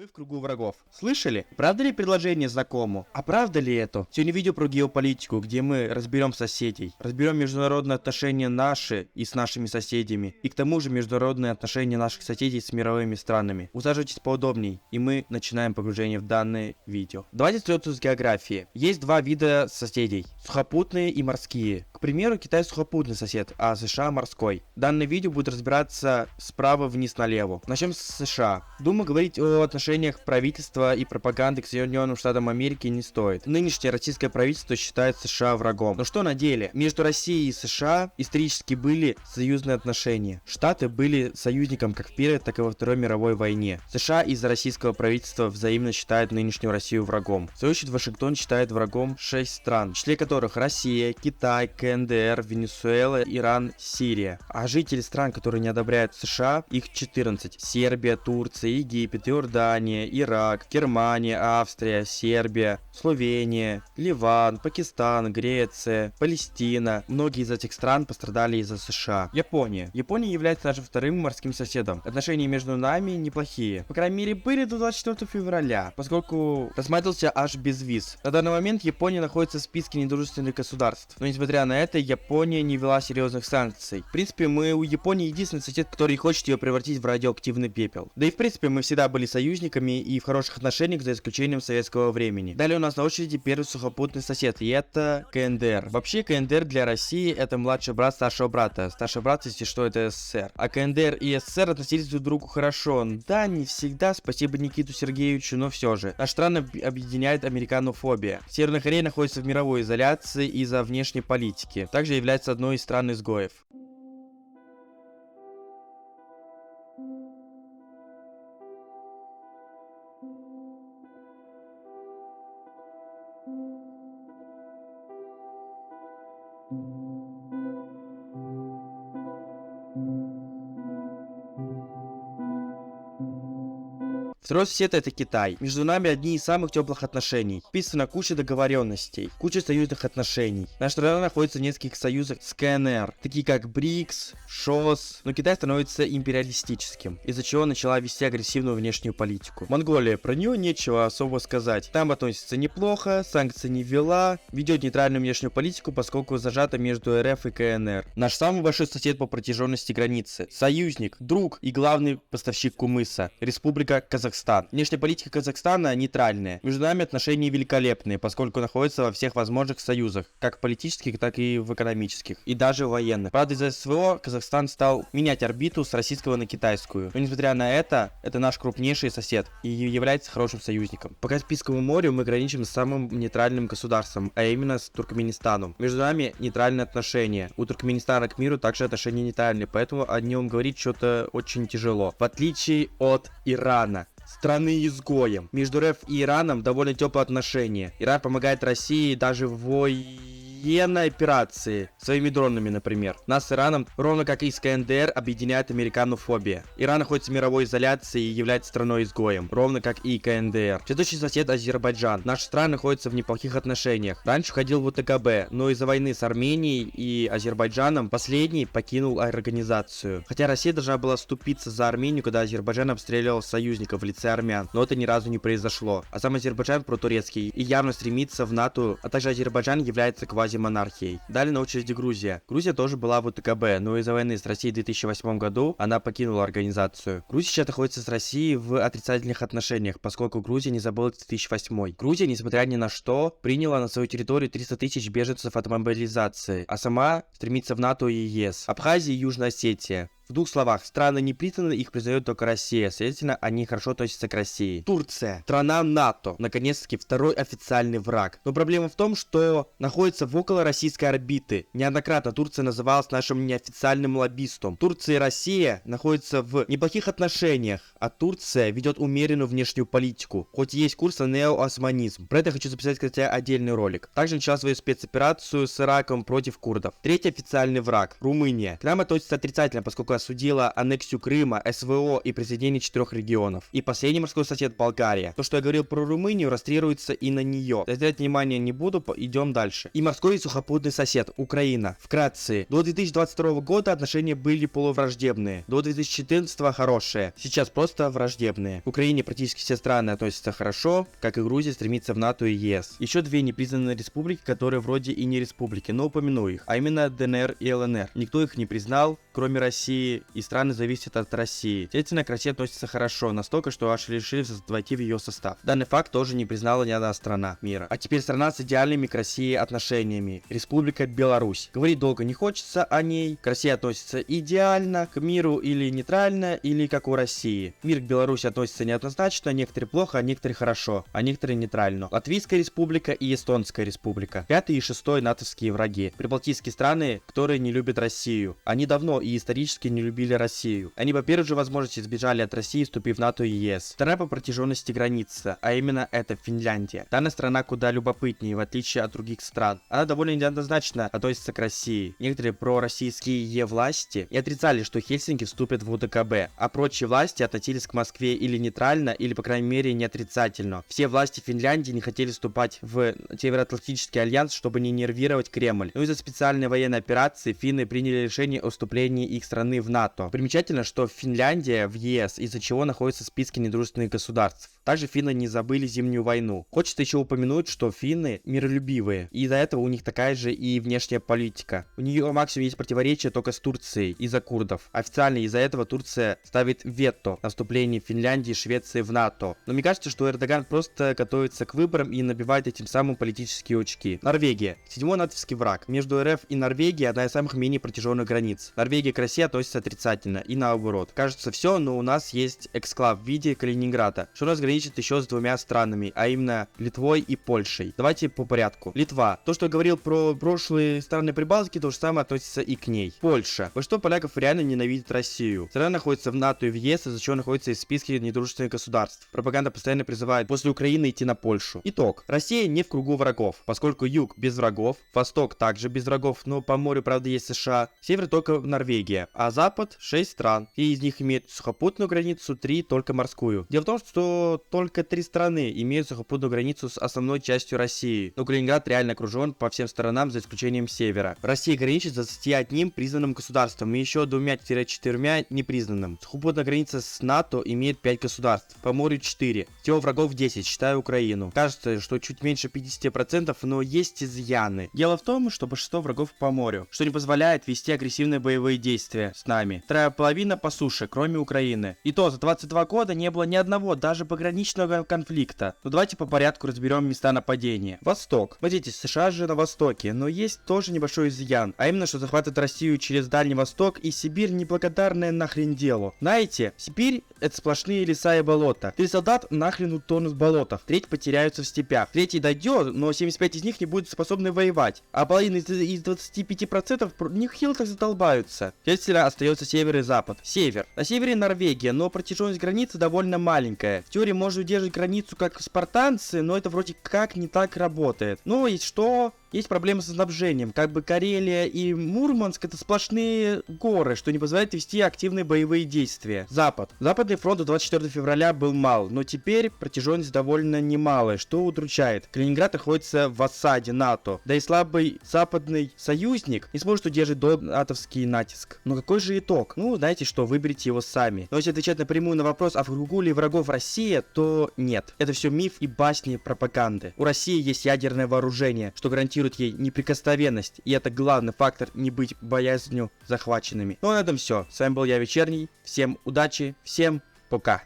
Мы в кругу врагов. Слышали? Правда ли предложение знакомо? А правда ли это? Сегодня видео про геополитику, где мы разберем соседей. Разберем международные отношения наши и с нашими соседями. И к тому же международные отношения наших соседей с мировыми странами. Усаживайтесь поудобней, и мы начинаем погружение в данное видео. Давайте сразу с географии. Есть два вида соседей. Сухопутные и морские. К примеру, Китай сухопутный сосед, а США морской. Данное видео будет разбираться справа вниз налево. Начнем с США. Думаю, говорить о отношениях правительства и пропаганды к Соединенным Штатам Америки не стоит. Нынешнее российское правительство считает США врагом. Но что на деле? Между Россией и США исторически были союзные отношения. Штаты были союзником как в Первой, так и во Второй мировой войне. США из-за российского правительства взаимно считают нынешнюю Россию врагом. В свою очередь, Вашингтон считает врагом 6 стран, в числе которых Россия, Китай, КНДР, Венесуэла, Иран, Сирия. А жители стран, которые не одобряют США, их 14. Сербия, Турция, Египет, Иордания, Ирак, Германия, Австрия, Сербия, Словения, Ливан, Пакистан, Греция, Палестина. Многие из этих стран пострадали из-за США. Япония. Япония является нашим вторым морским соседом. Отношения между нами неплохие. По крайней мере, были до 24 февраля, поскольку рассматривался аж без виз. На данный момент Япония находится в списке недружественных государств. Но несмотря на это, Япония не ввела серьезных санкций. В принципе, мы у Японии единственный сосед, который хочет ее превратить в радиоактивный пепел. Да и в принципе, мы всегда были союзниками и в хороших отношениях, за исключением советского времени. Далее у нас на очереди первый сухопутный сосед, и это КНДР. Вообще, КНДР для России это младший брат старшего брата. Старший брат, если что, это СССР. А КНДР и СССР относились друг к другу хорошо. Да, не всегда, спасибо Никиту Сергеевичу, но все же. Наши страны объединяет американофобия. Северная Корея находится в мировой изоляции из-за внешней политики. Также является одной из стран-изгоев. Второй сосед это Китай. Между нами одни из самых теплых отношений. Подписана куча договоренностей, куча союзных отношений. Наша страна находится в нескольких союзах с КНР, такие как БРИКС, ШОС, но Китай становится империалистическим, из-за чего начала вести агрессивную внешнюю политику. Монголия, про нее нечего особо сказать. Там относится неплохо, санкции не ввела, ведет нейтральную внешнюю политику, поскольку зажата между РФ и КНР. Наш самый большой сосед по протяженности границы, союзник, друг и главный поставщик кумыса, Республика Казахстан. Внешняя политика Казахстана нейтральная. Между нами отношения великолепные, поскольку находятся во всех возможных союзах, как политических, так и в экономических, и даже военных. Правда, из-за СВО Казахстан стал менять орбиту с российского на китайскую. Но несмотря на это наш крупнейший сосед и является хорошим союзником. По Каспийскому морю мы граничим с самым нейтральным государством, а именно с Туркменистаном. Между нами нейтральные отношения. У Туркменистана к миру также отношения нейтральные, поэтому о нем говорить что-то очень тяжело. В отличие от Ирана, страны-изгоем. Между РФ и Ираном довольно теплые отношения. Иран помогает России даже в военной операции, своими дронами, например. Нас с Ираном, ровно как и с КНДР, объединяет американофобия. Иран находится в мировой изоляции и является страной-изгоем, ровно как и КНДР. Следующий сосед Азербайджан. Наши страны находятся в неплохих отношениях. Раньше входил в УТКБ, но из-за войны с Арменией и Азербайджаном последний покинул организацию. Хотя Россия должна была вступиться за Армению, когда Азербайджан обстреливал союзников в лице армян, но это ни разу не произошло. А сам Азербайджан протурецкий и явно стремится в НАТО, а также Азербайджан является квазимонархией. Далее на очереди Грузия. Грузия тоже была в УТКБ, но из-за войны с Россией в 2008 году она покинула организацию. Грузия сейчас находится с Россией в отрицательных отношениях, поскольку Грузия не забыла 2008. Грузия, несмотря ни на что, приняла на свою территорию 300 тысяч беженцев от мобилизации, а сама стремится в НАТО и ЕС. Абхазия и Южная Осетия. В двух словах, страны не признаны, их признает только Россия, следовательно, они хорошо относятся к России. Турция, страна НАТО, наконец-таки второй официальный враг. Но проблема в том, что находится в около российской орбиты. Неоднократно Турция называлась нашим неофициальным лоббистом. Турция и Россия находятся в неплохих отношениях, а Турция ведет умеренную внешнюю политику, хоть и есть курс на неоосманизм. Про это я хочу записать, кстати, отдельный ролик. Также начала свою спецоперацию с Ираком против курдов. Третий официальный враг, Румыния. К нам относится отрицательно, поскольку громко осудила аннексию Крыма, СВО и присоединение 4 регионов. И последний морской сосед Болгария. То, что я говорил про Румынию, расстреливается и на нее. Заострять внимание не буду, идем дальше. И морской и сухопутный сосед Украина. Вкратце, до 2022 года отношения были полувраждебные, до 2014 хорошие, сейчас просто враждебные. К Украине практически все страны относятся хорошо, как и Грузия стремится в НАТО и ЕС. Еще две непризнанные республики, которые вроде и не республики, но упомяну их, а именно ДНР и ЛНР. Никто их не признал, кроме России, и страны зависят от России. Естественно, к России относятся хорошо, настолько, что аж решили войти в ее состав. Данный факт тоже не признала ни одна страна мира. А теперь страна с идеальными к России отношениями. Республика Беларусь. Говорить долго не хочется о ней. К России относится идеально, к миру или нейтрально, или как у России. Мир к Беларуси относится неоднозначно, некоторые плохо, а некоторые хорошо, а некоторые нейтрально. Латвийская республика и Эстонская республика. 5 и 6 натовские враги. Прибалтийские страны, которые не любят Россию. Они давно и исторически не любили Россию. Они по первой же возможности сбежали от России, вступив в НАТО и ЕС. Вторая по протяженности граница, а именно это Финляндия. Данная страна куда любопытнее, в отличие от других стран. Она довольно неоднозначно относится к России. Некоторые пророссийские власти и отрицали, что Хельсинки вступят в УДКБ, а прочие власти относились к Москве или нейтрально, или по крайней мере не отрицательно. Все власти Финляндии не хотели вступать в Североатлантический альянс, чтобы не нервировать Кремль. Но из-за специальной военной операции финны приняли решение о вступлении их страны в НАТО. Примечательно, что Финляндия в ЕС, из-за чего находится в списке недружественных государств. Также финны не забыли Зимнюю войну. Хочется еще упомянуть, что финны миролюбивые, и из-за этого у них такая же и внешняя политика. У нее максимум есть противоречия только с Турцией из-за курдов. Официально из-за этого Турция ставит вето на вступление Финляндии и Швеции в НАТО. Но мне кажется, что Эрдоган просто готовится к выборам и набивает этим самым политические очки. Норвегия. 7-й натовский враг. Между РФ и Норвегией одна из самых менее протяженных границ. Норвегия к России относится отрицательно и наоборот. Кажется все, но у нас есть эксклав в виде Калининграда, что у нас граничит еще с двумя странами, а именно Литвой и Польшей. Давайте по порядку. Литва. То, что я говорил про прошлые страны Прибалтики, то же самое относится и к ней. Польша. Большинство поляков реально ненавидит Россию. Страна находится в НАТО и в ЕС, из-за чего находится в списке недружественных государств. Пропаганда постоянно призывает после Украины идти на Польшу. Итог. Россия не в кругу врагов, поскольку юг без врагов, восток также без врагов, но по морю, правда, есть США, север только Норвегия, а запад 6 стран. И из них имеют сухопутную границу, 3 только морскую. Дело в том, что только 3 страны имеют сухопутную границу с основной частью России, но Калининград реально окружен по всем сторонам, за исключением севера. Россия граничит с 21 признанным государством и еще 2-4 непризнанным. Сухопутная граница с НАТО имеет 5 государств, по морю 4. Всего врагов 10, считая Украину. Кажется, что чуть меньше 50%, но есть изъяны. Дело в том, что большинство врагов по морю, что не позволяет вести агрессивные боевые действия с нами. Вторая половина по суше, кроме Украины. И то за 22 года не было ни одного, даже пограничного конфликта. Но давайте по порядку разберем места нападения. Восток. Смотрите, США же на востоке, но есть тоже небольшой изъян, а именно, что захватывает Россию через Дальний Восток и Сибирь неблагодарное нахрен дело. Знаете, Сибирь это сплошные леса и болота. 3 солдат нахрен утонут в болотах, треть потеряются в степях, третий дойдет, но 75 из них не будут способны воевать, а половина из 25% нехило так задолбаются. Следовательно, остается север и запад. Север. На севере Норвегия, но протяженность границы довольно маленькая. В теории можно удерживать границу как спартанцы, но это вроде как не так работает. Ну и что? Есть проблемы со снабжением. Как бы Карелия и Мурманск это сплошные горы, что не позволяет вести активные боевые действия. Запад. Западный фронт до 24 февраля был мал, но теперь протяженность довольно немалая, что удручает. Калининград находится в осаде НАТО, да и слабый западный союзник не сможет удержать натовский натиск. Но какой же итог? Ну, знаете что, выберите его сами. Но если отвечать напрямую на вопрос, а в кругу ли врагов Россия, то нет. Это все миф и басни пропаганды. У России есть ядерное вооружение, что гарантирует ей неприкосновенность, и это главный фактор не быть боязнью захваченными. Ну а на этом все. С вами был я, Вечерний. Всем удачи, всем пока.